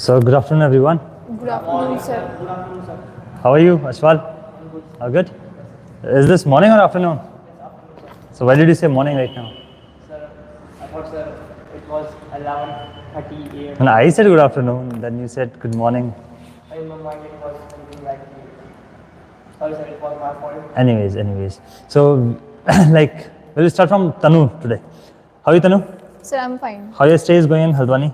So good afternoon, everyone. Good afternoon, sir. How are you, Ashwal? All good? Is this morning or afternoon? So why did you say morning right now? Sir, I thought, sir, it was 11:30 a.m. And I said good afternoon, then you said good morning. In my mind, it was something like, sorry, sir, it was my fault. Anyways. So, we'll start from Tanu today. How are you, Tanu? Sir, I'm fine. How your stay is going in Haldwani?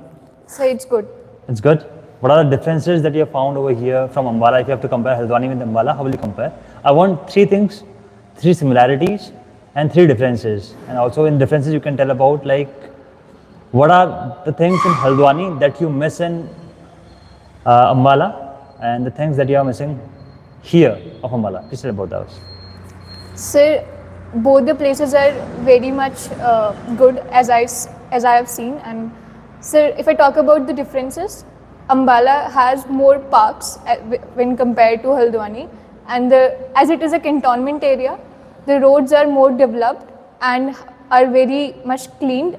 Sir, it's good. It's good. What are the differences that you have found over here from Ambala? If you have to compare Haldwani with Ambala, how will you compare? I want three things, three similarities and three differences. And also in differences you can tell about what are the things in Haldwani that you miss in Ambala and the things that you are missing here of Ambala. Please tell about those. Sir, both the places are very much good as I have seen. And sir, if I talk about the differences, Ambala has more parks when compared to Haldwani, and as it is a cantonment area, the roads are more developed and are very much cleaned.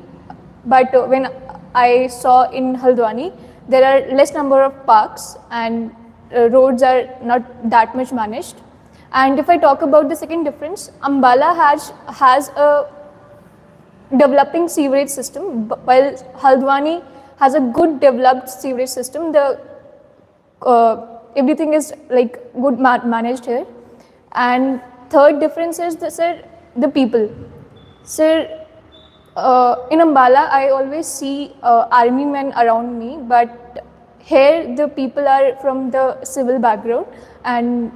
But when I saw in Haldwani, there are less number of parks and roads are not that much managed. And if I talk about the second difference, Ambala has a developing sewerage system, while Haldwani has a good developed sewerage system. Everything is good managed here. And third difference is the people. Sir, in Ambala I always see army men around me, but here the people are from the civil background, and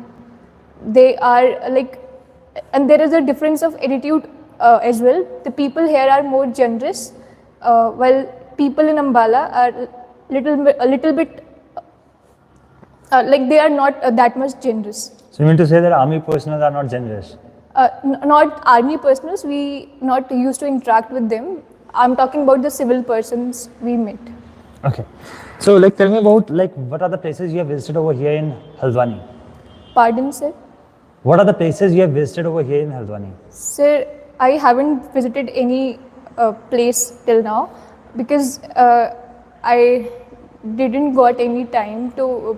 they are and there is a difference of attitude as well. The people here are more generous, while people in Ambala are a little bit they are not that much generous. So you mean to say that army personnel are not generous? Not army personals, we not used to interact with them. I'm talking about the civil persons we met. Okay. So tell me about what are the places you have visited over here in Haldwani? Pardon, sir? What are the places you have visited over here in Haldwani? Sir, I haven't visited any place till now because I didn't got any time to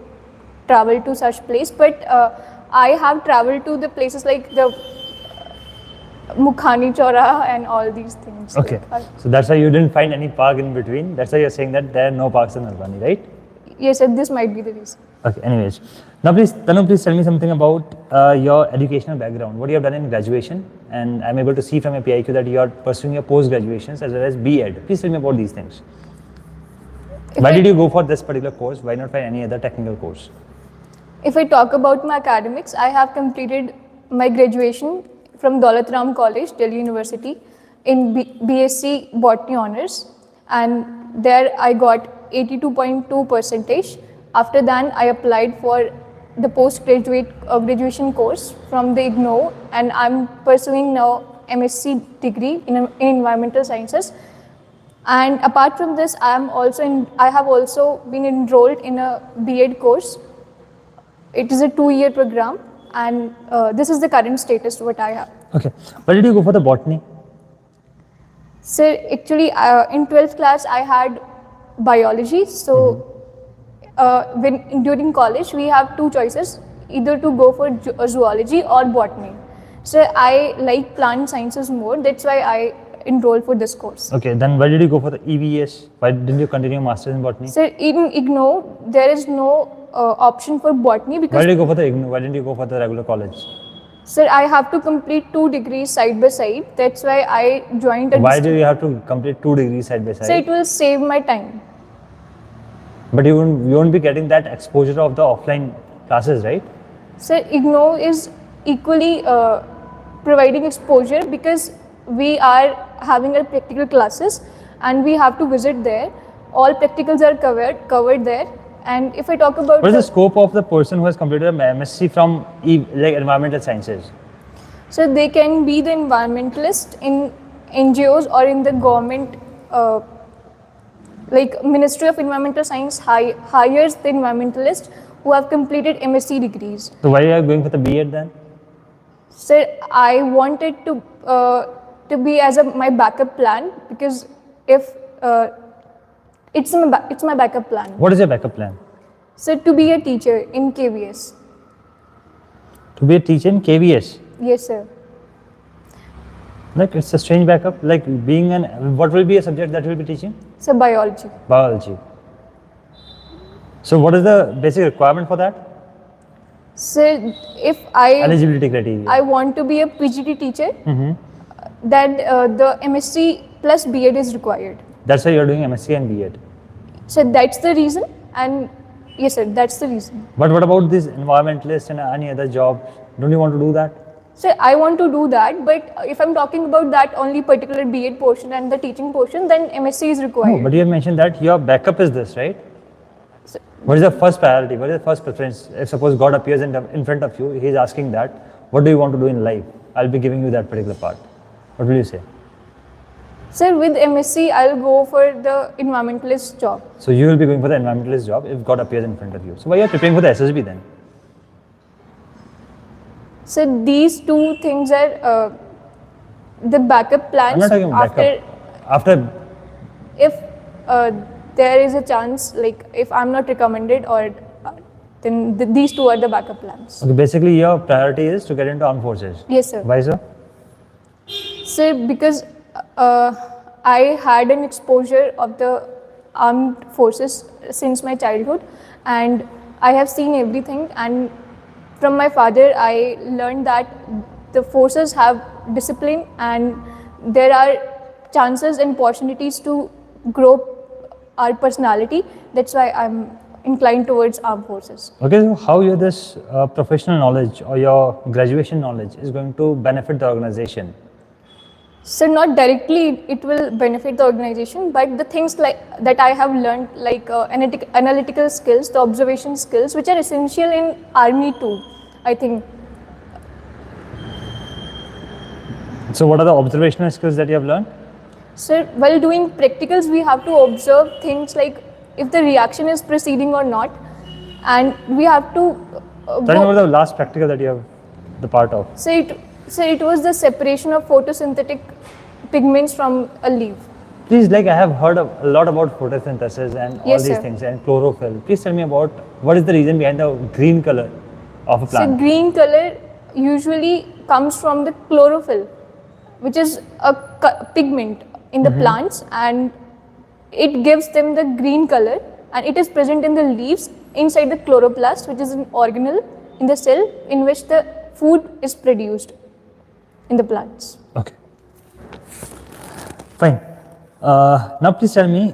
travel to such place, but I have traveled to the places like the Mukhani Chauraha and all these things. Okay. So that's why you didn't find any park in between. That's why you're saying that there are no parks in Haldwani, right? Yes, sir, this might be the reason. Okay, anyways. Now Tanu, please tell me something about your educational background. What you have done in graduation, and I'm able to see from your PIQ that you are pursuing your post-graduations as well as B.Ed. Please tell me about these things. Why did you go for this particular course? Why not find any other technical course? If I talk about my academics, I have completed my graduation from Daulat Ram College, Delhi University, in BSc Botany Honours, and there I got 82.2 percentage. After that, I applied for the postgraduate graduation course from the IGNOU, and I'm pursuing now MSc degree in environmental sciences. And apart from this, I have also been enrolled in a B.Ed course. It is a 2-year program, and this is the current status what I have. Okay. Why did you go for the botany? Sir, actually, in 12th class, I had biology. So, during college, we have two choices, either to go for zoology or botany. So, I like plant sciences more. That's why I enrolled for this course. Okay. Then why did you go for the EVS? Why didn't you continue masters in botany? Sir, in IGNOU, there is no option for botany because. Why did you go for the IGNOU? Why didn't you go for the regular college? Sir, I have to complete 2 degrees side by side. That's why I joined a. Why do you have to complete 2 degrees side by side? So it will save my time. But you won't be getting that exposure of the offline classes, right? Sir, IGNOU is equally providing exposure because we are having a practical classes and we have to visit there. All practicals are covered there. And if I talk about what is the scope of the person who has completed an MSc from environmental sciences? So they can be the environmentalist in NGOs or in the government, Ministry of Environmental Science hires the environmentalist who have completed MSc degrees. So why are you going for the B.Ed then? Sir, I wanted to be as my backup plan because if It's my backup plan. What is your backup plan? So to be a teacher in KVS. To be a teacher in KVS. Yes, sir. Like it's a strange backup. Like being what will be a subject that you will be teaching? So biology. Biology. So what is the basic requirement for that? So if I Eligibility criteria. want to be a PGT teacher, Mm-hmm. then the MSc plus B.Ed is required. That's why you're doing MSc and B.Ed. So that's the reason, and yes, sir, that's the reason. But what about this environmentalist and any other job? Don't you want to do that? So I want to do that, but if I'm talking about that only particular B.Ed portion and the teaching portion, then MSc is No, required. but you have mentioned that your backup is this, right? So- What is the first priority? What is the first preference? If suppose God appears in front of you, He is asking that, what do you want to do in life? I'll be giving you that particular part. What will you say? Sir, with MSc, I'll go for the environmentalist job. So you will be going for the environmentalist job if God appears in front of you. So why are you preparing for the SSB then? So these two things are the backup plans. I'm not talking about backup. After If there is a chance, like if I'm not recommended, or then these two are the backup plans. okay, basically your priority is to get into armed forces. Yes, sir. Why so? Sir, because I had an exposure of the armed forces since my childhood, and I have seen everything. And from my father, I learned that the forces have discipline, and there are chances and opportunities to grow our personality. That's why I'm inclined towards armed forces. Okay, so how your this professional knowledge or your graduation knowledge is going to benefit the organization? So not directly it will benefit the organization, but the things like that I have learned, like analytical skills, the observation skills, which are essential in army too, I think. So what are the observational skills that you have learned? So while doing practicals, we have to observe things like if the reaction is proceeding or not, and we have to Tell me about the last practical that you have the part of. So it was the separation of photosynthetic pigments from a leaf. Please, like I have heard a lot about photosynthesis and all Yes, these sir. things and chlorophyll. Please tell me about what is the reason behind the green color of a So plant. green color usually comes from the chlorophyll, which is a pigment in the plants, and it gives them the green color, and it is present in the leaves inside the chloroplast, which is an organelle in the cell in which the food is produced in the plants. Okay. Fine. Now please tell me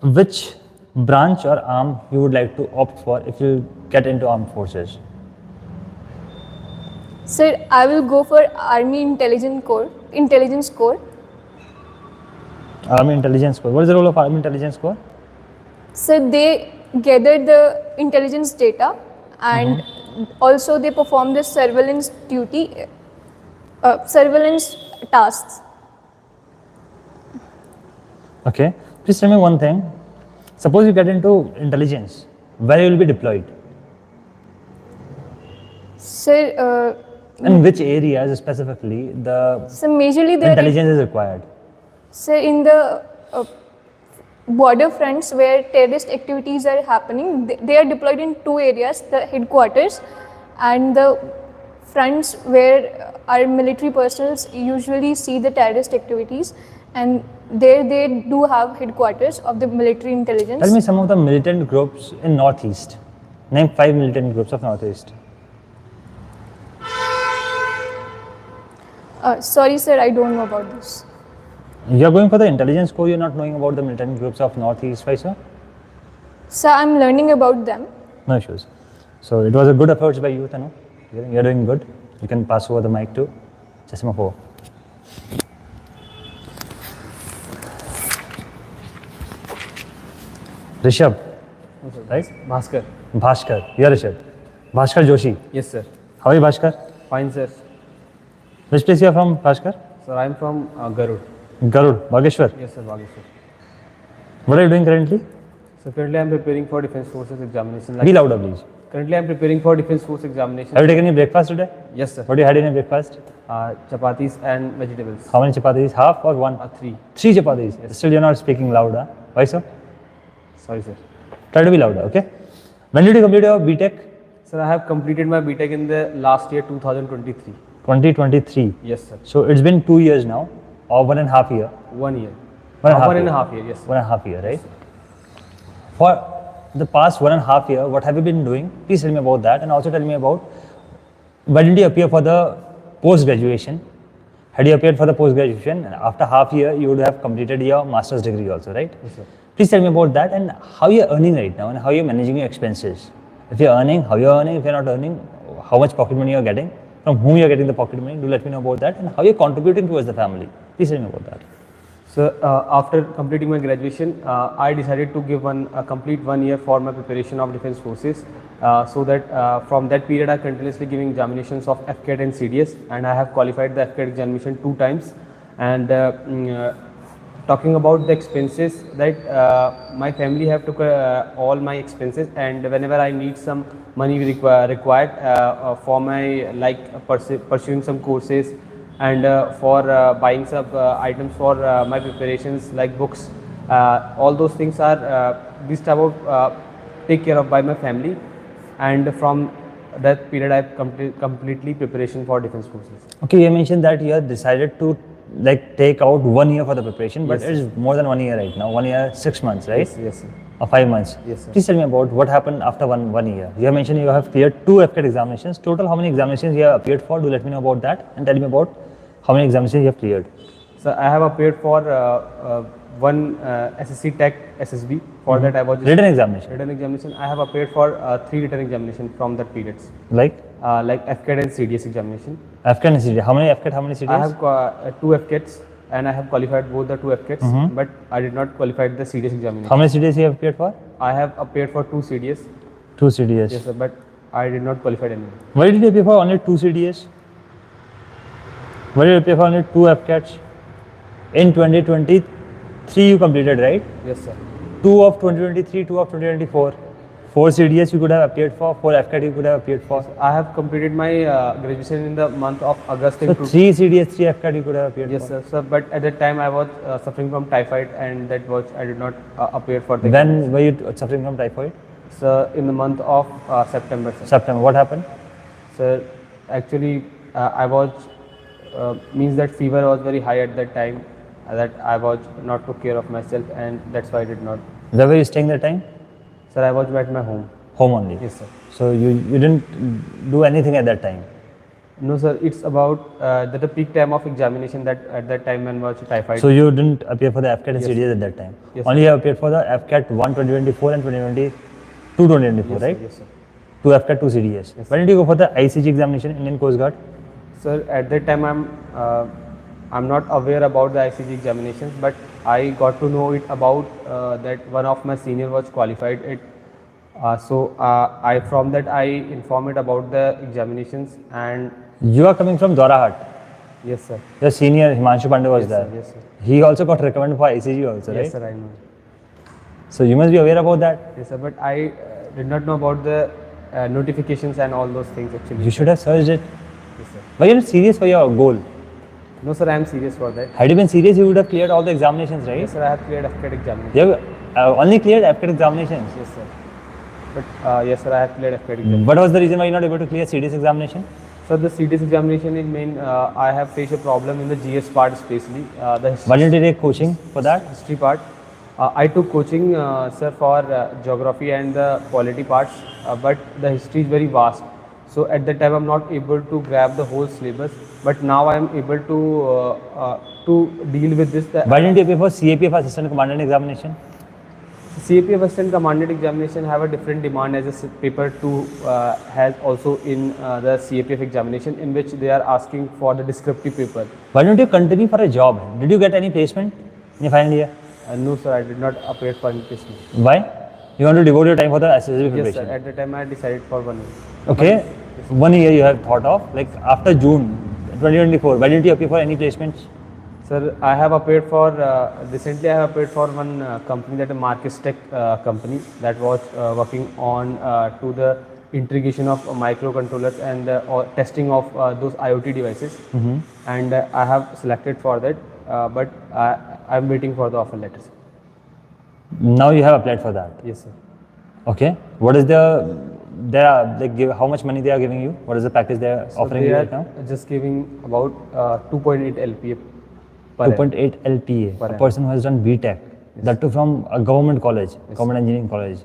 which branch or arm you would like to opt for if you get into armed forces. So I will go for Army Intelligence Corps. Army Intelligence Corps. What is the role of Army Intelligence Corps? So they gather the intelligence data, and also they perform the surveillance duty, surveillance tasks. Okay. Please tell me one thing. Suppose you get into intelligence, where you will be deployed? So, In which areas specifically the so majorly they are intelligence is required? so in the border fronts where terrorist activities are happening. They are deployed in two areas: the headquarters and the fronts where our military personnel usually see the terrorist activities, and there they do have headquarters of the military intelligence. Tell me some of the militant groups in Northeast. Name 5 militant groups of Northeast. Sorry, sir, I don't know about this. You are going for the intelligence corps, you are not knowing about the militant groups of Northeast, why sir? So I'm learning about them. No issues. So it was a good approach by you, Tanu. You are doing good. You can pass over the mic to Chasma 4. Rishabh, right? Bhaskar. Bhaskar. You are Rishabh. Bhaskar Joshi. Yes, sir. How are you, Bhaskar? Fine, sir. Which place you are from, Bhaskar? Sir, I'm from Garud. Garud, Bageshwar. Yes, sir, Bageshwar. What are you doing currently? So currently I'm preparing for Defence Forces examination. Be louder, please. Currently I'm preparing for Defence Force examination. Have you taken any breakfast today? Yes, sir. What you had in your breakfast? Chapatis and vegetables. How many chapatis? Half or one? 3. 3 chapatis. Still, you're not speaking louder. Why so? Sorry, sir. Try to be louder, okay? When did you complete your BTech? Sir, I have completed my BTech in the last year, 2023. 2023. Yes, sir. So it's been 2 years now, or 1.5 year. 1 year. 1.5 year, yes. Sir. 1.5 year, right? For the past 1.5 year, what have you been doing? Please tell me about that, and also tell me about why did you appear for the post graduation? Had you appeared for the post graduation, and after half year you would have completed your master's degree also, right? Yes, sir. Please tell me about that and how you're earning right now and how you're managing your expenses. If you're earning, how you're earning. If you're not earning, how much pocket money you're getting, from whom you're getting the pocket money. Do let me know about that and how you're contributing towards the family. Please tell me about that. So after completing my graduation, I decided to give a complete 1 year for my preparation of defense forces. So that from that period, I continuously giving examinations of FCAT and CDS, and I have qualified the FCAT examination 2 times. And talking about the expenses, that my family have took all my expenses, and whenever I need some money required for my pursuing some courses and for buying some items for my preparations like books, all those things are this type of take care of by my family. And from that period, I have completely preparation for defense forces. Okay, you mentioned that you have decided to like take out 1 year for the preparation, but Yes, it's more than 1 year right now. 1 year, 6 months, right? Yes, yes, sir. Or 5 months. Yes, sir. Please tell me about what happened after one year. You have mentioned you have cleared 2 FCAT examinations. Total, how many examinations you have appeared for? Do let me know about that and tell me about how many examinations you have cleared. So I have appeared for one SSC Tech SSB. For that, I was just Written examination. written examination. I have appeared for 3 written examination from that periods, Like like FCAT and CDS examination. FCAT and CDS. How many FCAT, how many CDS? I have 2 FCATs and I have qualified both the 2 FCATs, but I did not qualify the CDS examination. How many CDS you have appeared for? I have appeared for 2 CDS. 2 CDS. Yes, sir, but I did not qualify any. Why did you appear for only 2 CDS? Why did you appear for only 2 FCATs? In 2023 you completed, right? Yes, sir. 2 of 2023, 2 of 2024. 4 CDS you could have appeared for, 4 FCAT you could have appeared for. I have completed my graduation in the month of August. So 3 CDS, 3 FCAT you could have appeared Yes, for. sir. But at that time I was suffering from typhoid, and that was I did not appear for the. When were you suffering from typhoid? So in the month of September, sir. September. What happened? Sir, actually I was means that fever was very high at that time. That I was not took care of myself, and that's why I did not. Where were you staying that time? Sir, I was at my home. Home only. Yes, sir. So you didn't do anything at that time. No, sir. It's about the peak time of examination, that at that time when was typhoid. So you didn't appear for the FCAT and Yes. CDS at that time. Yes, Only you have appeared for the FCAT 1 2024 and 2022 2024, yes, right? Yes, sir. 2 FCAT, 2 CDS. Yes, When did you go for the ICG examination, Indian Coast Guard? Sir, at that time I'm not aware about the ICG examinations, but I got to know it about that one of my senior was qualified it. So I from that I informed it about the examinations, and You are coming from Dorahat. yes, sir. Your senior Himanshu Pandey was Yes, there. sir. Yes, sir. He also got recommended for ICG also, Yes, right? sir. I know. So you must be aware about that. Yes, sir. But I did not know about the notifications and all those things actually. You should have searched it. Yes, sir. Why you're not serious for your goal? No, sir. I am serious for that. Had you been serious, you would have cleared all the examinations, right? Yes, sir. I have cleared FCAT examination. You have only cleared FCAT examinations. Yes, sir. But yes, sir. I have cleared FCAT examination. What was the reason why you're not able to clear CDS examination? So the CDS examination in main, I have faced a problem in the GS part, especially the Why didn't you take coaching for that? history part. I took coaching, sir, for geography and the quality parts, but the history is very vast. So at that time, I'm not able to grab the whole syllabus. But now I am able to deal with this. Why didn't you appear for CAPF Assistant Commandant examination? CAPF Assistant Commandant examination have a different demand as a paper 2 has also in the CAPF examination, in which they are asking for the descriptive paper. Why don't you continue for a job? Did you get any placement in your final year? No, sir, I did not appear for any placement. Why? You want to devote your time for the SSB Yes, preparation? sir. At the time, I decided for 1 year. Okay, 1 year you have thought of, like after June 2024, why didn't you appear for any placements? Sir, I have appeared for recently. I have appeared for one company, that a Marcus Tech company, that was working on to the integration of microcontrollers and testing of those IoT devices. And I have selected for that, but I am waiting for the offer letters. Now you have applied for that. Yes, sir. Okay. What is they are like how much money they are giving you? What is the package they are So offering they you are right now? just giving about 2.8 LPA per annum. 2.8 LPA. Per A annum. person who has done BTech, that too from a government college, government engineering college.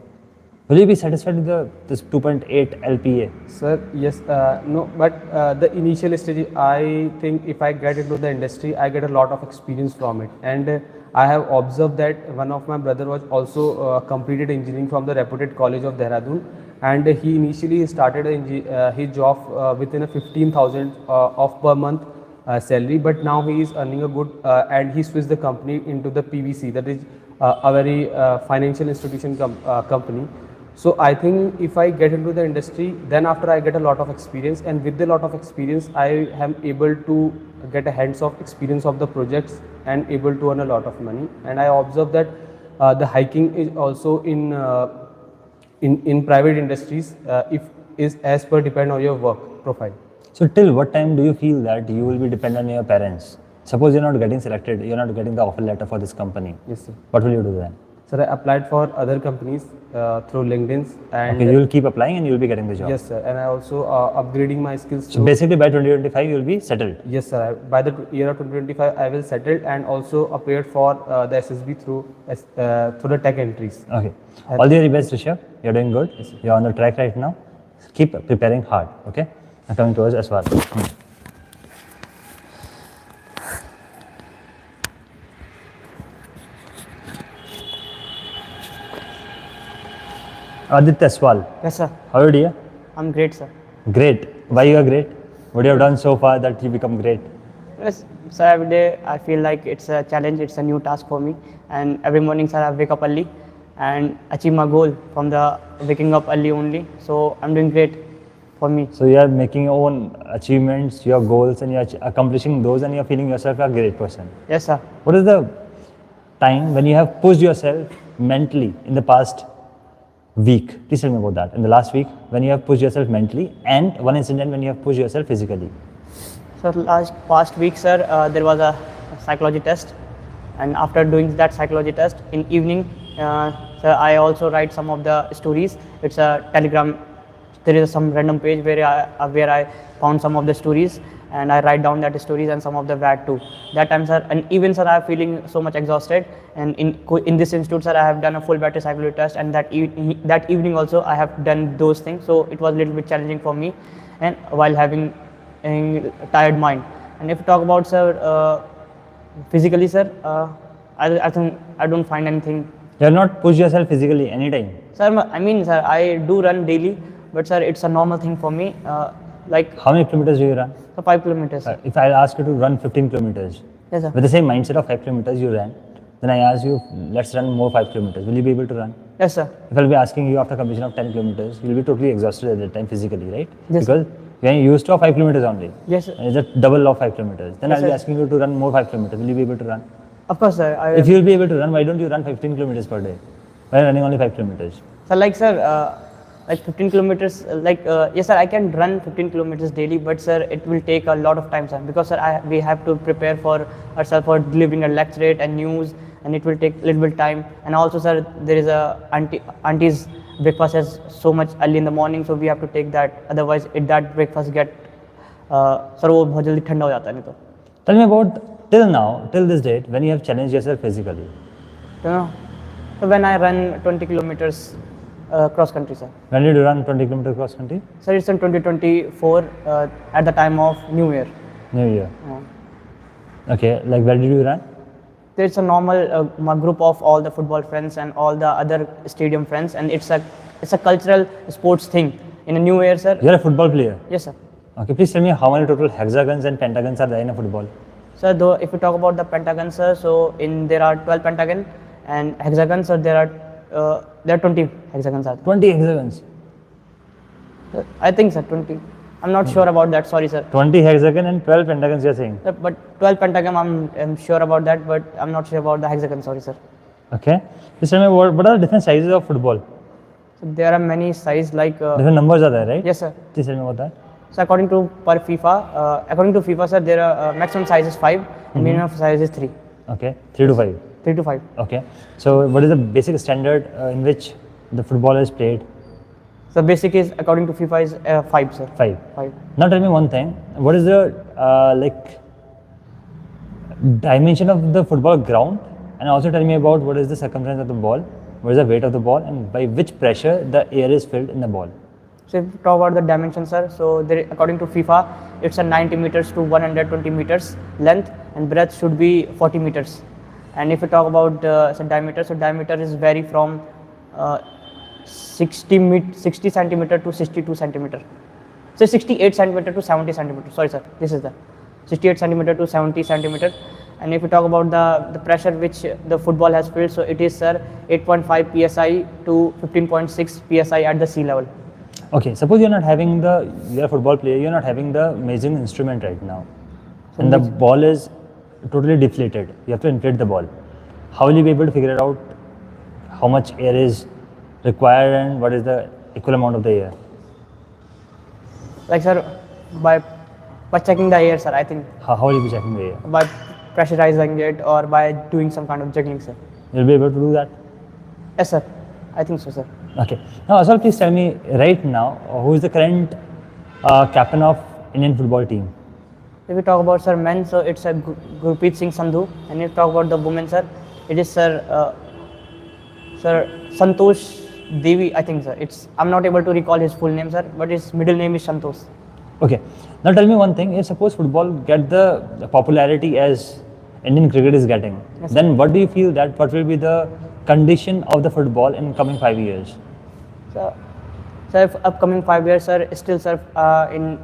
Will you be satisfied with this 2.8 LPA? Sir, yes, no, but the initial stage, I think if I get into the industry, I get a lot of experience from it. And I have observed that one of my brother was also completed engineering from the reputed college of Dehradun, and he initially started his job within a 15,000 of per month salary, but now he is earning a good and he switched the company into the PVC, that is a very financial institution company. So I think if I get into the industry, then after I get a lot of experience, and with a lot of experience, I am able to get a hands of experience of the projects and able to earn a lot of money. And I observe that the hiking is also in private industries if is as per depend on your work profile. So till what time do you feel that you will be dependent on your parents? Suppose you're not getting selected, you're not getting the offer letter for this company. Yes, sir. What will you do then? Sir, I applied for other companies through LinkedIn, and Okay, you will keep applying and you will be getting the job. yes, sir. And I also upgrading my skills. So through- basically by 2025 you will be settled. Yes, sir. By the year of 2025, I will settle and also appear for the SSB through the tech entries. Okay. All the very best, Rishabh. You're doing good. You're on the track right now. Keep preparing hard. Okay. Now coming towards Aswar. Aditya Aswal. Yes, sir. How are you, dear? I'm great, sir. Great. Why you are great? What you have done so far that you become great? Yes, sir. Every day I feel like it's a challenge. It's a new task for me. And every morning, sir, I wake up early and achieve my goal from the waking up early only. So I'm doing great for me. So you are making your own achievements, your goals, and you are accomplishing those, and you are feeling yourself a great person. Yes, sir. What is the time when you have pushed yourself mentally in the past week? Please tell me about that. In the last week, when you have pushed yourself mentally, and one incident when you have pushed yourself physically. So past week, sir, there was a psychology test, and after doing that psychology test in evening, sir, I also write some of the stories. It's a Telegram. There is some random page where I found some of the stories, and I write down that stories and some of the VAT too. That time, sir, and even sir, I am feeling so much exhausted. And in this institute, sir, I have done a full battery psychology test, and that evening also I have done those things. So it was a little bit challenging for me, and while having a tired mind. And if you talk about, sir, physically, sir, I think I don't find anything. You have not pushed yourself physically anytime. Sir, I mean, sir, I do run daily, but sir, it's a normal thing for me. Like How many kilometers do you run? 5 kilometers. If I ask you to run 15 kilometers, Yes, sir. with the same mindset of 5 kilometers you ran, then I ask you, let's run more 5 kilometers. Will you be able to run? Yes, sir. If I'll be asking you after completion of 10 kilometers, you'll be totally exhausted at that time physically, right? Yes, Because you are used to 5 kilometers only. Yes, sir. And it's a double of 5 kilometers. Then Yes, I'll be sir. asking you to run more 5 kilometers. Will you be able to run? Of course, sir. If you'll be able to run, why don't you run 15 kilometers per day? Why running only 5 kilometers? So like sir, like 15 kilometers, yes sir, I can run 15 kilometers daily, but sir, it will take a lot of time, sir, because sir, we have to prepare for ourselves for delivering a lecturate and news, and it will take a little bit time. And also sir, there is a auntie's breakfast is so much early in the morning, so we have to take that. Otherwise, if that breakfast get sir, वो बहुत जल्दी ठंडा हो जाता है नहीं तो. Tell me about till now, till this date, when you have challenged yourself physically. You know, so when I run 20 kilometers cross country, sir. When did you run 20 kilometers cross country? Sir, it's in 2024 at the time of New Year. New Year. Okay, like where did you run? There's a normal group of all the football friends and all the other stadium friends, and it's a cultural sports thing. In a New Year, sir. You're a football player. Yes, sir. Okay, please tell me how many total hexagons and pentagons are there in a football? Sir, though, if you talk about the pentagons, sir, so there are 12 pentagon, and hexagons, sir, there are 20 hexagons. 20 hexagons. I think, sir, 20. I'm not sure about that. Sorry, sir. 20 hexagon and 12 pentagons you're saying. But 12 pentagon, I'm sure about that, but I'm not sure about the hexagon. Sorry, sir. Okay. Please tell me what are the different sizes of football? So there are many sizes like. Different numbers are there, right? Yes, sir. Please tell me about that. So according to FIFA, sir, there are maximum size is 5 and minimum size is 3. Okay, 3 to 5. 3 to 5. Okay. So what is the basic standard in which the football is played? So basic is according to FIFA is 5, sir. 5. 5. Now tell me one thing. What is the like dimension of the football ground, and also tell me about what is the circumference of the ball, what is the weight of the ball, and by which pressure the air is filled in the ball. So if you talk about the dimensions, sir, so there, according to FIFA, it's a 90 meters to 120 meters length, and breadth should be 40 meters. And if you talk about diameter, so diameter is vary from 60 centimeter to 62 centimeter. So 68 centimeter to 70 centimeter. Sorry, sir, this is the 68 centimeter to 70 centimeter. And if you talk about the pressure which the football has filled, so it is, sir, 8.5 psi to 15.6 psi at the sea level. Okay, suppose you're a football player, you're not having the measuring instrument right now, and the ball is totally deflated. You have to inflate the ball. How will you be able to figure it out how much air is required and what is the equal amount of the air? Like, sir, by checking the air, sir, I think How will you be checking the air? by pressurizing it or by doing some kind of juggling, sir. You'll be able to do that? Yes, sir, I think so, sir. Okay. Now, Asal, please tell me right now, who is the current captain of Indian football team? If we talk about, sir, men, so it's a Gurpreet Singh Sandhu. And if we talk about the women, sir, it is Sir Santosh Devi, I think, sir. I'm not able to recall his full name, sir, but his middle name is Santosh. Okay. Now tell me one thing. If suppose football get the popularity as Indian cricket is getting, Yes, then what do you feel that what will be the condition of the football in coming 5 years? So, sir, if upcoming 5 years, sir, still, sir,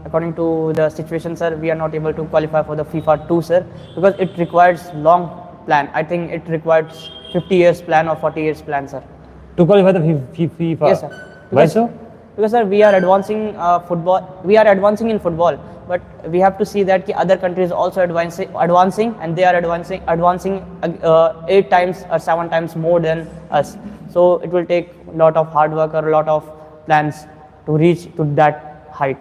according to the situation, sir, we are not able to qualify for the FIFA 2, sir, because it requires long plan. I think it requires 50 years plan or 40 years plan, sir. To qualify the FIFA? Yes, sir. Why Because- so? Because, sir, we are advancing football. We are advancing in football, but we have to see that the other countries also advancing, and they are advancing 8 times or 7 times more than us. So it will take a lot of hard work or a lot of plans to reach to that height.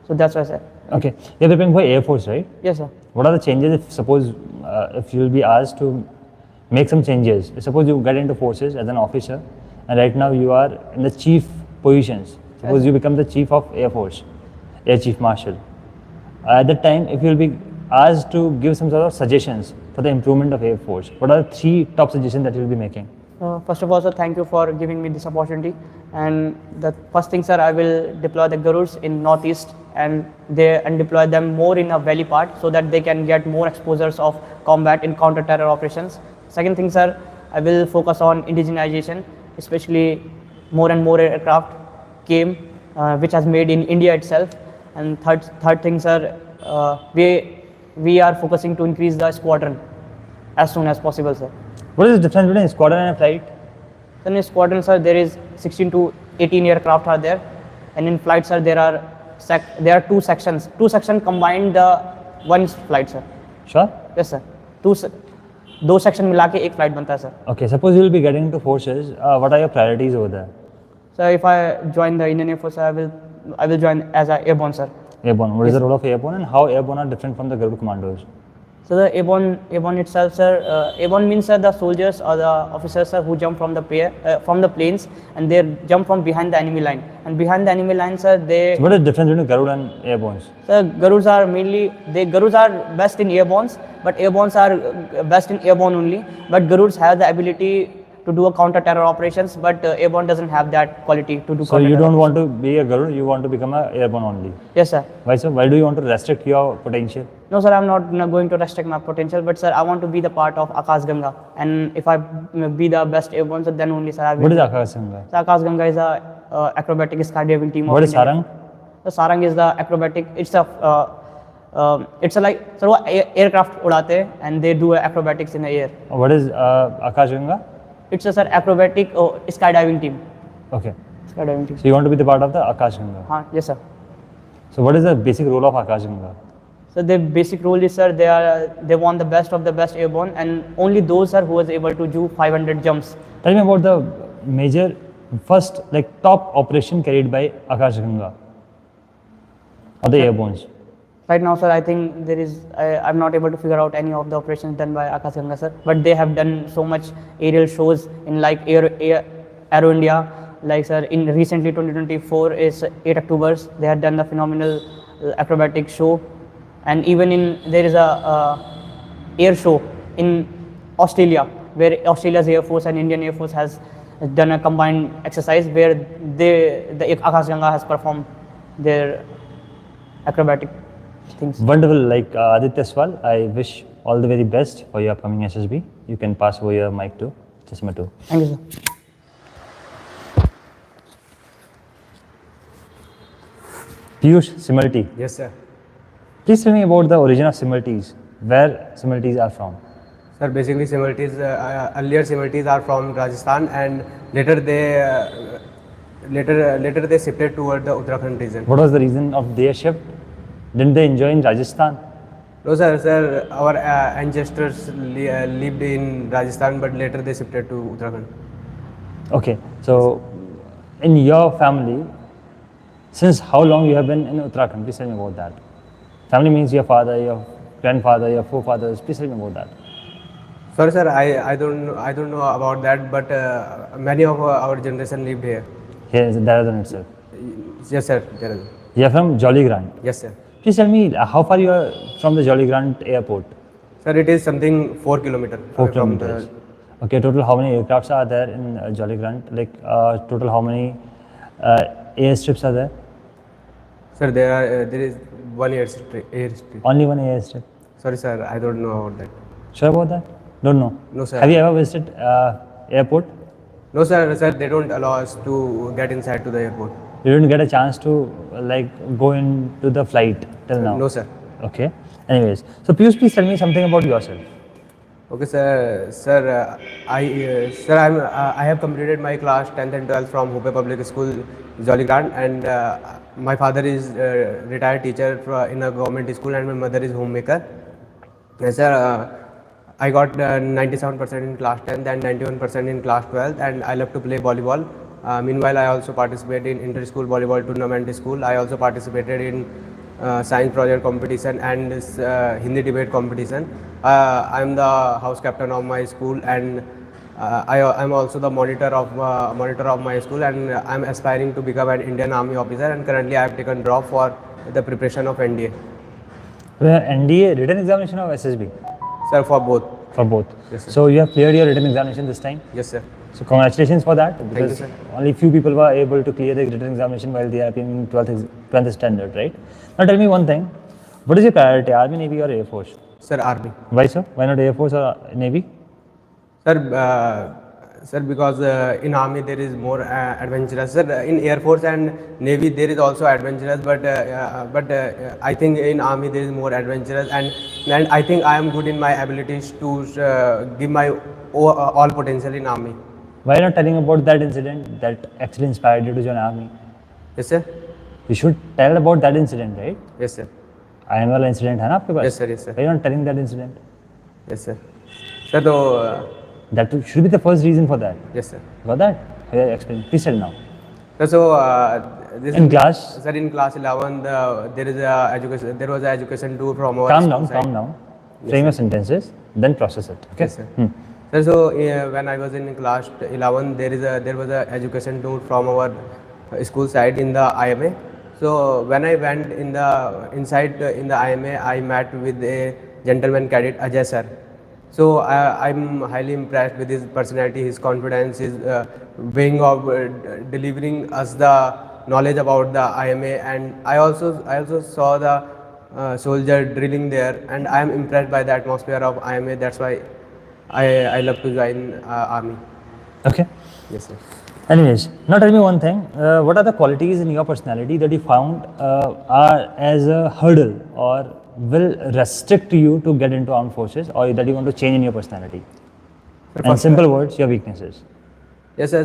So that's why, sir. Okay. You're preparing for Air Force, right? Yes, sir. What are the changes if suppose if you will be asked to make some changes? Suppose you get into forces as an officer, and right now you are in the chief positions. Suppose you become the chief of Air Force, Air Chief Marshal. At that time, if you will be asked to give some sort of suggestions for the improvement of Air Force, what are the 3 top suggestions that you will be making? First of all, sir, thank you for giving me this opportunity. And the first thing, sir, I will deploy the Garuds in Northeast and deploy them more in a valley part so that they can get more exposures of combat in counter-terror operations. Second thing, sir, I will focus on indigenization, especially more and more aircraft came, which has made in India itself. And third thing, sir, we are focusing to increase the squadron as soon as possible, sir. What is the difference between a squadron and a flight? Then in squadron, sir, there is 16 to 18 aircraft are there, and in flight, sir, there are 2 sections. 2 sections combined the one flight, sir. Sure? Yes, sir. 2 section मिला के एक flight बनता है, sir. Okay, suppose you will be getting into forces. What are your priorities over there? So if I join the Indian Air Force, I will join as a airborne, sir. Airborne. What is the role of airborne and how airborne are different from the Garud commandos? So the airborne itself, sir, airborne means, sir, the soldiers or the officers, sir, who jump from the planes, and they jump from behind the enemy line. And behind the enemy line, sir, So what is the difference between Garud and airborne? Sir, Garuds are best in airbornes, but airbornes are best in airborne only. But Garuds have the ability to do a counter-terror operations, but airborne doesn't have that quality to do. So you don't want to be a Garud, you want to become a airborne only. Yes, sir. Why so? Why do you want to restrict your potential? No, sir, I'm not going to restrict my potential, but sir, I want to be the part of Akash Ganga, and if I be the best airborne, so then only, sir, I will. What is Akash Ganga? So Akash Ganga is a acrobatic skydiving team. What of is India. Sarang? So Sarang is the acrobatic. It's a like, sir, वो aircraft उड़ाते हैं and they do acrobatics in the air. What is Akash Ganga? It's a, sir, acrobatic skydiving team. Okay. Skydiving team. So you want to be the part of the Akash Ganga. Yes, sir. So what is the basic role of Akash Ganga? So the basic role is, sir, they want the best of the best airborne, and only those, sir, who was able to do 500 jumps. Tell me about the major first top operation carried by Akash Ganga or the airbornes. Right now, sir, I think there is, I'm not able to figure out any of the operations done by Akashganga, sir, but they have done so much aerial shows in like Aero India, like sir, in recently 2024 is 8 October, they had done the phenomenal acrobatic show, and even there is a air show in Australia, where Australia's Air Force and Indian Air Force has done a combined exercise where the Akashganga has performed their acrobatic things. Wonderful. Like Aditya Swal, I wish all the very best for your upcoming SSB. You can pass over your mic to Chasma 2. Thank you, sir. Piyush, Simility. Yes, sir. Please tell me about the origin of similarities, where similarities are from. Sir, basically similarities, earlier similarities are from Rajasthan, and later they shifted toward the Uttarakhand region. What was the reason of their shift? Didn't they enjoy in Rajasthan? No, sir, our ancestors lived in Rajasthan, but later they shifted to Uttarakhand. Okay, so in your family, since how long you have been in Uttarakhand? Please tell me about that. Family means your father, your grandfather, your forefathers. Please tell me about that. Sorry, sir, I don't know about that, but many of our generation lived here. Here is Dehradun itself. Yes, sir. There is. You are from Jolly Grant. Yes, sir. Please tell me how far you are from the Jolly Grant airport. Sir, it is something 4 kilometers. 4 kilometers. Okay, total how many aircrafts are there in Jolly Grant? Like total how many airstrips are there? Sir, there is one airstrip. Only one airstrip. Sorry, sir, I don't know about that. Sure about that? Don't know. No, sir. Have you ever visited airport? No, sir, they don't allow us to get inside to the airport. You didn't get a chance to like go into the flight till now? No, sir. Okay. Anyways, so Piyush, please tell me something about yourself. Okay, sir. I have completed my class 10th and 12th from Hope Public School, Jolly Grant, and my father is retired teacher in a government school, and my mother is homemaker. Yes, sir. I got 97% in class 10th and 91% in class 12th, and I love to play volleyball. Meanwhile, I also participated in inter-school volleyball tournament school. I also participated in science project competition and Hindi debate competition. I am the house captain of my school, and I am also the monitor of my school, and I am aspiring to become an Indian Army officer. And currently, I have taken drop for the preparation of NDA. NDA written examination or SSB? Sir, for both. For both. Yes, sir. So you have cleared your written examination this time. Yes, sir. So congratulations for that. you, Because sir. only few people were able to clear the written examination while they are in 12th standard, right? Now tell me one thing. What is your priority, Army, Navy or Air Force? Sir, Army. Why so? Why not Air Force or Navy? Sir, because in Army there is more adventurous. Sir, in Air Force and Navy there is also adventurous, but I think in Army there is more adventurous, and I think I am good in my abilities to give my all potential in Army. Why not telling about that incident that actually inspired you to join Army? Yes, sir. You should tell about that incident, right? Yes, sir. Ion वाला incident है ना आपके पास? Yes, sir. Yes, sir. Why you not telling that incident? Yes, sir. Sir, so That should be the first reason for that. yes, sir. Got that? Yeah, explain. Please tell now. Sir, so this In class? Sir, in class 11, there is a education. There was an education tour from our Calm school down, side. calm down. Frame your sentences, then process it. Okay? Yes, sir. Sir, so when I was in class 11, there was a education tour from our school side in the IMA. So when I went in the IMA, I met with a gentleman cadet, Ajay sir. So I'm highly impressed with his personality, his confidence, his way of delivering us the knowledge about the IMA, and I also saw the soldier drilling there, and I am impressed by the atmosphere of IMA. That's why I love to join army. Okay. Yes, sir. Anyways, now tell me one thing. What are the qualities in your personality that you found are as a hurdle or will restrict you to get into armed forces, or that you want to change in your personality? In simple words, your weaknesses. Yes, sir.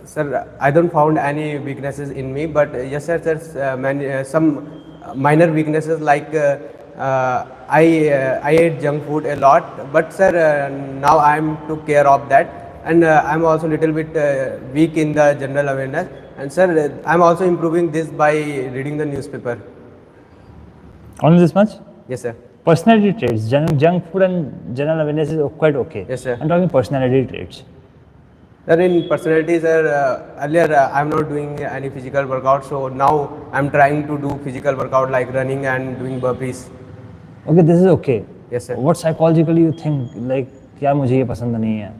Sir, I don't found any weaknesses in me, but yes, sir. Some minor weaknesses like I ate junk food a lot, but sir, now I am took care of that, and I am also little bit weak in the general awareness, and sir, I am also improving this by reading the newspaper. Only this much? Yes, sir. Personality traits, junk food and general awareness is quite okay. Yes, sir. I'm talking personality traits. Sir, in personality, sir, earlier I'm not doing any physical workout, so now I'm trying to do physical workout like running and doing burpees. Okay, this is okay. Yes, sir. What psychologically you think like यार मुझे ये पसंद नहीं है.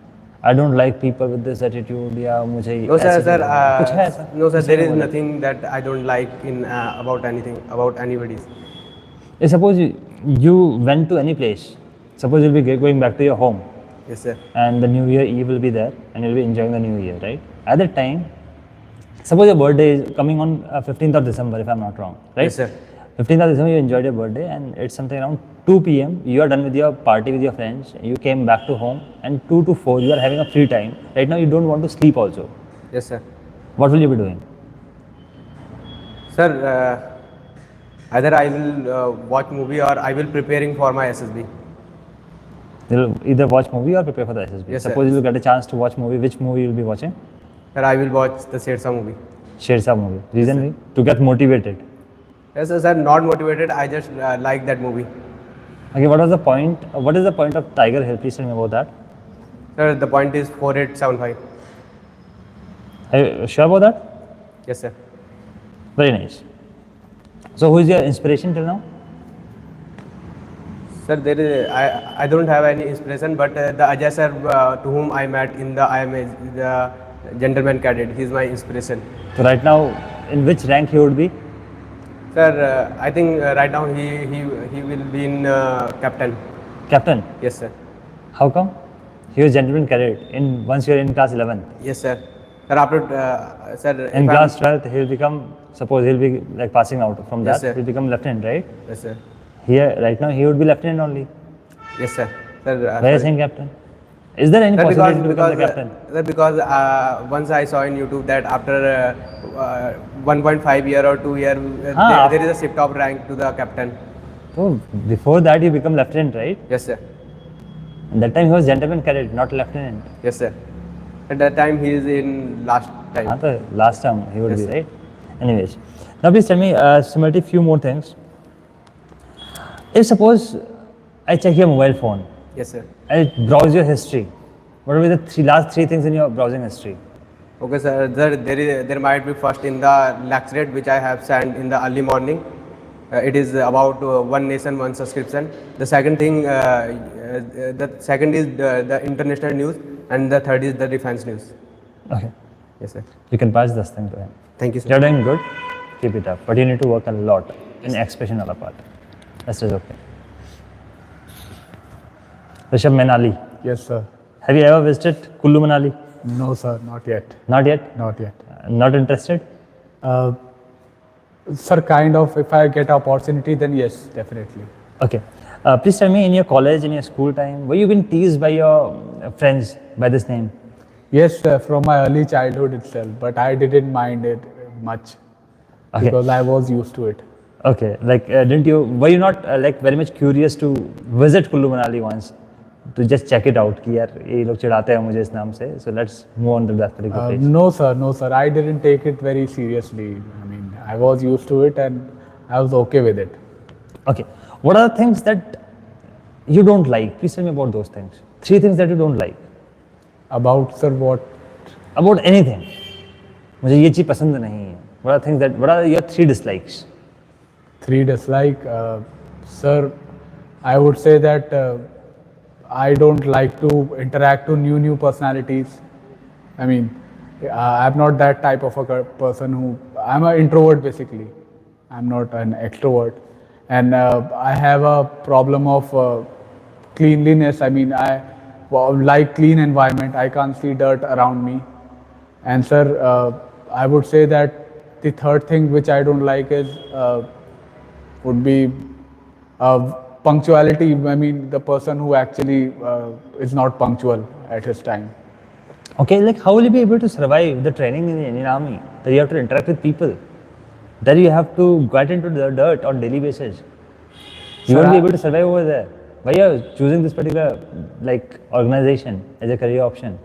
I don't like people with this attitude या मुझे No, sir, ऐसे sir. नहीं लगता. कुछ है ऐसा? No, sir. कुछ There नहीं is बोला. nothing that I don't like in about anything about anybody's. Suppose you went to any place. Suppose you'll be going back to your home. Yes, sir. And the New Year Eve will be there, and you'll be enjoying the New Year, right? At that time, suppose your birthday is coming on 15th of December, if I'm not wrong, right? Yes, sir. 15th of December, you enjoyed your birthday, and it's something around 2 p.m. You are done with your party with your friends. You came back to home, and 2 to 4, you are having a free time. Right now, you don't want to sleep also. Yes, sir. What will you be doing? Sir, either I will watch movie or I will preparing for my SSB. You'll either watch movie or prepare for the SSB. Yes, sir. Suppose you'll get a chance to watch movie. Which movie you'll be watching? Sir, I will watch the Shersa movie. Shersa movie. Reason being? To get motivated. Yes, sir. Not motivated. I just like that movie. Okay, what was the point? What is the point of Tiger Hill? Please tell me about that. Sir, the point is 4875. Are you sure about that? Yes, sir. Very nice. So, who is your inspiration till now? Sir, there is I don't have any inspiration, but the Ajay sir to whom I met in the IMA, the gentleman cadet, he is my inspiration. So, right now, in which rank he would be? Sir, I think right now he will be in captain. Captain. Yes, sir. How come? He was gentleman cadet in once you're in class 11th. Yes, sir. Sir, after sir, In if class 12th, he'll become, suppose he'll be like passing out from Yes, that, sir. he'll become lieutenant, right? yes, sir. Here, right now, he would be lieutenant only. Yes, sir. Sir, Why are you sorry. saying captain? Is there any Sir, possibility to become the captain? sir, because once I saw in YouTube that after 1.5 year or 2 year, there is a shift of rank to the captain. So, before that, you become lieutenant, right? Yes, sir. And that time, he was gentleman cadet, not lieutenant. Yes, sir. At that time, he is in last time. The last term he would Yes, be, sir. right? Anyways, now please tell me similarly few more things. If suppose I check your mobile phone, Yes, sir. I browse your history, what will be the last three things in your browsing history? Okay, sir. There might be first in the lecture which I have sent in the early morning. It is about One Nation, One Subscription. The second thing, the second is the international news, and the third is the defense news. Okay, Yes, sir. you can pass this thing to him. Thank you, sir. You're doing good, keep it up. But you need to work a lot in expression of part. That's just okay. Rishabh Manali, Yes, sir. have you ever visited Kullu Manali? No, sir, not yet. Not yet? Not yet. Not interested? Sir, kind of, if I get opportunity, then yes, definitely. Okay. Please tell me, in your college, in your school time, were you been teased by your friends by this name? Yes, from my early childhood itself, but I didn't mind it much Okay. because I was used to it. Okay. Like, were you not like very much curious to visit Kullu Manali once? To just check it out कि यार ये लोग चिढ़ाते हैं मुझे इस नाम से. So let's move on to that particular place. No, sir, I didn't take it very seriously. I mean, I was used to it and I was okay with it. Okay. What are the things that you don't like? Please tell me about those things. 3 things that you don't like About, sir, what? about anything. मुझे ये चीज़ पसंद नहीं है. What are your 3 dislikes? 3 dislike? Sir, I would say that I don't like to interact to new personalities. I mean, I'm not that type of a person who, I'm an introvert basically. I'm not an extrovert. And I have a problem of cleanliness. I mean, I like clean environment. I can't see dirt around me. And sir, I would say that the third thing which I don't like is would be punctuality. I mean, the person who actually is not punctual at his time. Okay, like how will you be able to survive the training in the Indian Army? That you have to interact with people. That you have to get into the dirt on daily basis. You Sir, won't be able to survive over there. Why are you choosing this particular like organization as a career option?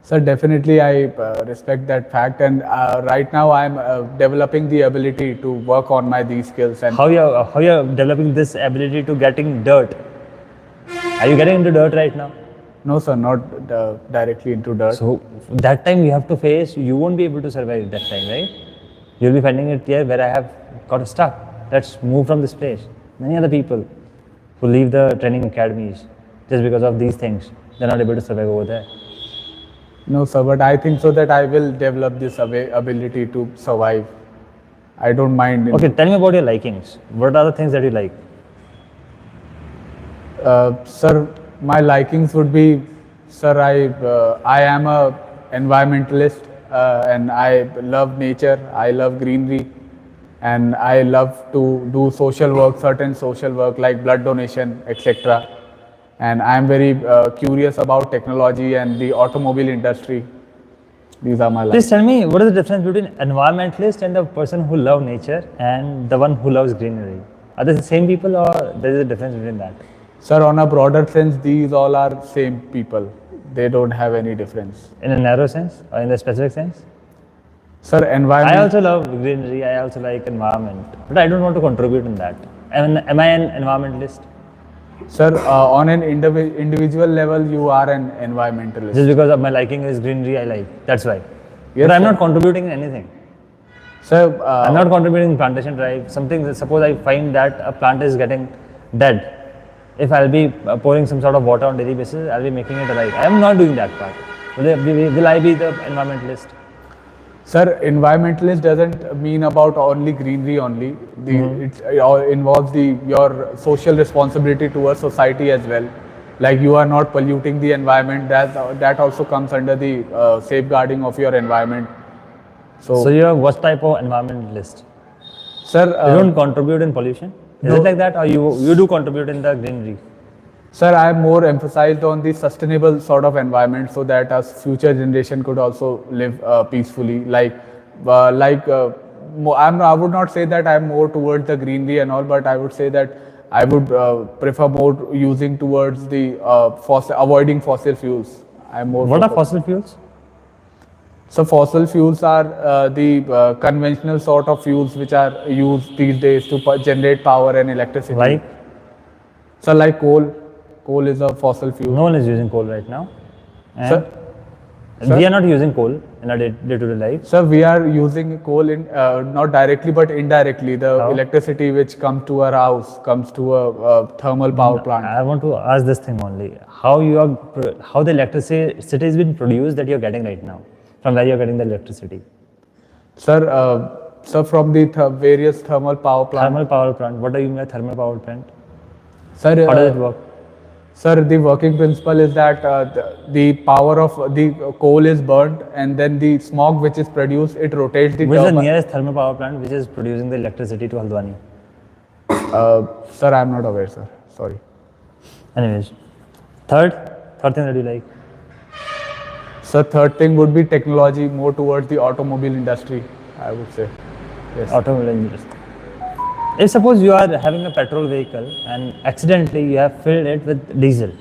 Sir, definitely I respect that fact, and right now I'm developing the ability to work on my these skills. And How you're developing this ability to getting dirt? Are you getting into dirt right now? no, sir, not directly into dirt. So that time you have to face. You won't be able to survive that time, right? You'll be finding it here where I have got stuck. Let's move from this place. Many other people who leave the training academies just because of these things, they're not able to survive over there. No, sir, but I think so that I will develop this ability to survive. I don't mind. Okay, tell me about your likings. What are the things that you like? Sir, my likings would be, sir, I am a environmentalist and I love nature, I love greenery, and I love to do social work, certain social work like blood donation, etc. And I am very curious about technology and the automobile industry. These are my Please likes. tell me what is the difference between environmentalist and the person who love nature and the one who loves greenery? Are they the same people or there is a difference between that? Sir, on a broader sense, these all are same people. They don't have any difference. In a narrow sense or in the specific sense? Sir, environment. I also love greenery, I also like environment, but I don't want to contribute in that. Am I an environmentalist? Sir, on an individual level, you are an environmentalist. Just because of my liking is greenery, I like. That's why. Yes, but I'm sir. not contributing in anything. Sir, I'm not contributing in plantation drive. Something that suppose I find that a plant is getting dead. If I'll be pouring some sort of water on daily basis, I'll be making it alive. I am not doing that part. Will I be the environmentalist? sir, environmentalist doesn't mean about only greenery only. It all involves your social responsibility towards society as well. Like you are not polluting the environment. That also comes under the safeguarding of your environment. So you're what type of environmentalist? Sir, You don't contribute in pollution? Is no. it like that or you do contribute in the greenery? Sir, I am more emphasized on the sustainable sort of environment so that our future generation could also live peacefully. I would not say that I am more towards the greenery and all, but I would say that I would prefer more using towards the avoiding fossil fuels. I am more. What are focused. fossil fuels? So fossil fuels are the conventional sort of fuels which are used these days to generate power and electricity. Like? So like coal. Coal is a fossil fuel. No one is using coal right now. And Sir? we are not using coal in our day-to-day life. Sir, we are using coal in not directly but indirectly. The How? electricity which comes to our house comes to a thermal power plant. I want to ask this thing only. How the electricity has been produced that you're getting right now? From where you're getting the electricity? Sir, from the various thermal power plants. Thermal power plant. What do you mean by thermal power plant? Sir, How does it work? Sir, the working principle is that the power of the coal is burnt and then the smog which is produced, it rotates the Which is the turbine. nearest thermal power plant which is producing the electricity to Haldwani? Sir, I am not aware, sir. Sorry. Anyways, third thing that you like. Sir, third thing would be technology, more towards the automobile industry, I would say. Yes. Automobile industry. If suppose you are having a petrol vehicle and accidentally you have filled it with diesel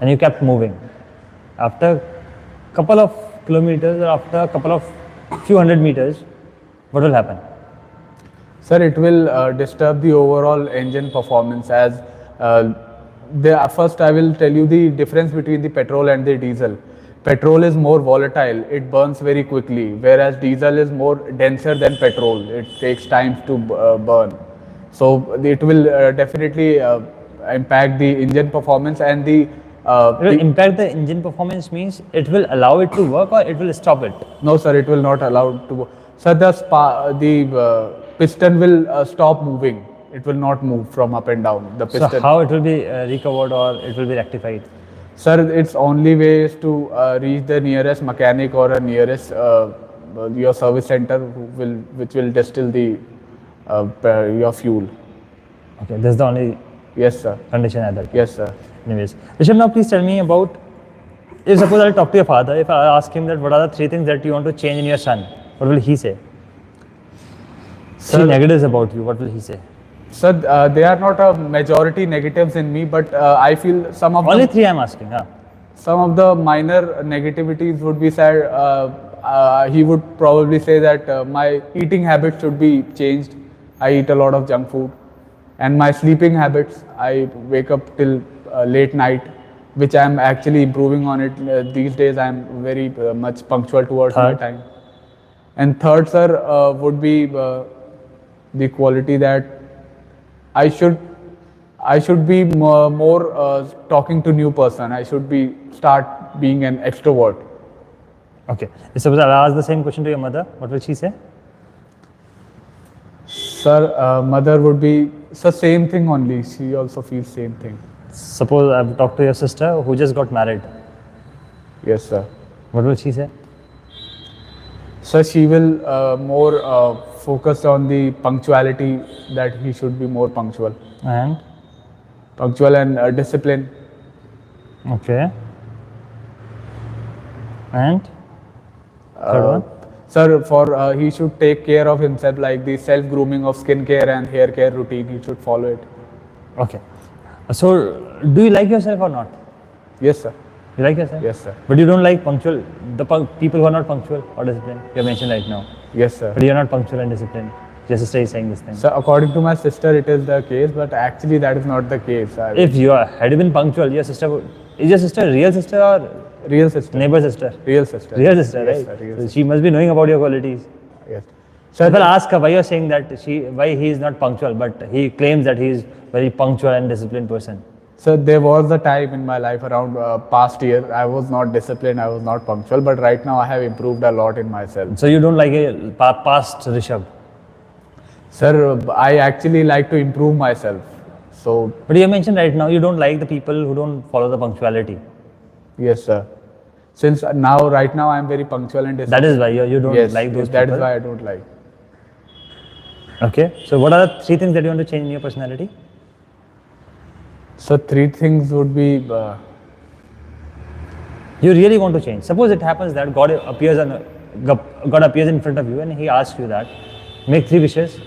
and you kept moving, after couple of kilometers or after a couple of few hundred meters, what will happen? Sir, it will disturb the overall engine performance as first I will tell you the difference between the petrol and the diesel. Petrol is more volatile, it burns very quickly, whereas diesel is more denser than petrol. It takes time to burn. So it will definitely impact the engine performance and It will impact the engine performance means it will allow it to work or it will stop it? No, sir, it will not allow it to work. Sir, the piston will stop moving. It will not move from up and down. The piston. So how it will be recovered or it will be rectified? Sir, its only way is to reach the nearest mechanic or a nearest your service center which will distill the your fuel. Okay, that's the only Yes, sir. condition at that. Yes, sir. Anyways, Rishabh, now please tell me about, if suppose I'll talk to your father, if I ask him that what are the 3 things that you want to change in your son, what will he say? 3 negatives about you, what will he say? Sir, they are not a majority negatives in me, but I feel some of Only them, 3 I'm asking, huh? some of the minor negativities would be said. He would probably say that my eating habits should be changed. I eat a lot of junk food, and my sleeping habits. I wake up till late night, which I am actually improving on it. These days, I am very much punctual towards my Third. time. And third, sir, would be the quality that I should be more talking to new person. I should be start being an extrovert. Okay. Suppose I'll ask the same question to your mother. What will she say? Sir, mother would be the same thing only. She also feels same thing. Suppose I've talked to your sister who just got married. Yes, sir. What will she say? So she will more focus on the punctuality, that he should be more punctual And and discipline. okay. And third one. Sir, for he should take care of himself, like the self grooming of skin care and hair care routine. He should follow it. Okay. So do you like yourself or not? Yes, sir. You like yourself? Yes, sir. But you don't like punctual, people who are not punctual or disciplined. You mentioned right now. Yes, sir. But you're not punctual and disciplined. Your sister is saying this thing. So according to my sister, it is the case, but actually that is not the case. If had been punctual, your sister would. Is your sister a real sister or Real sister. neighbor sister? Real sister. Real sister, Yes, right? sir, real So sister. she must be knowing about your qualities. Yes. So I'll ask her why you're saying that why he is not punctual, but he claims that he is very punctual and disciplined person. So there was a time in my life around past year, I was not disciplined, I was not punctual, but right now I have improved a lot in myself. So you don't like a past Rishabh. Sir, I actually like to improve myself. So But you mentioned right now you don't like the people who don't follow the punctuality. yes, sir. Since right now I am very punctual and disciplined. That is why you don't Yes, like those that people. is why I don't like. Okay. So what are the 3 things that you want to change in your personality? So 3 things would be You really want to change. Suppose it happens that God appears in front of you and He asks you that make 3 wishes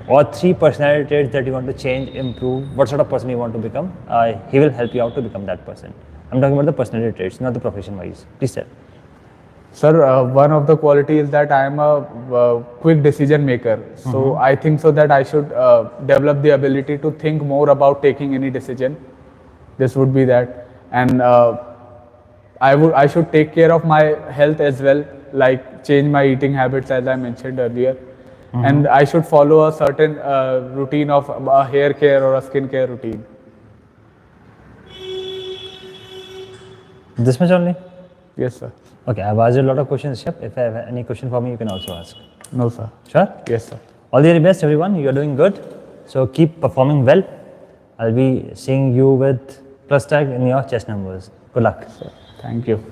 or 3 personality traits that you want to change, improve. What sort of person you want to become? He will help you out to become that person. I'm talking about the personality traits, not the profession wise. Please tell. Sir, one of the quality is that I am a quick decision maker. So I think so that I should develop the ability to think more about taking any decision. This would be that, and I should take care of my health as well, like change my eating habits as I mentioned earlier, and I should follow a certain routine of a hair care or a skin care routine. This much only? Yes, sir. Okay, I've asked you a lot of questions, Rishabh. If I have any question for me, you can also ask. No, sir. Sure? Yes, sir. All the very best, everyone. You're doing good. So keep performing well. I'll be seeing you with plus tag in your chest numbers. Good luck. Thank you.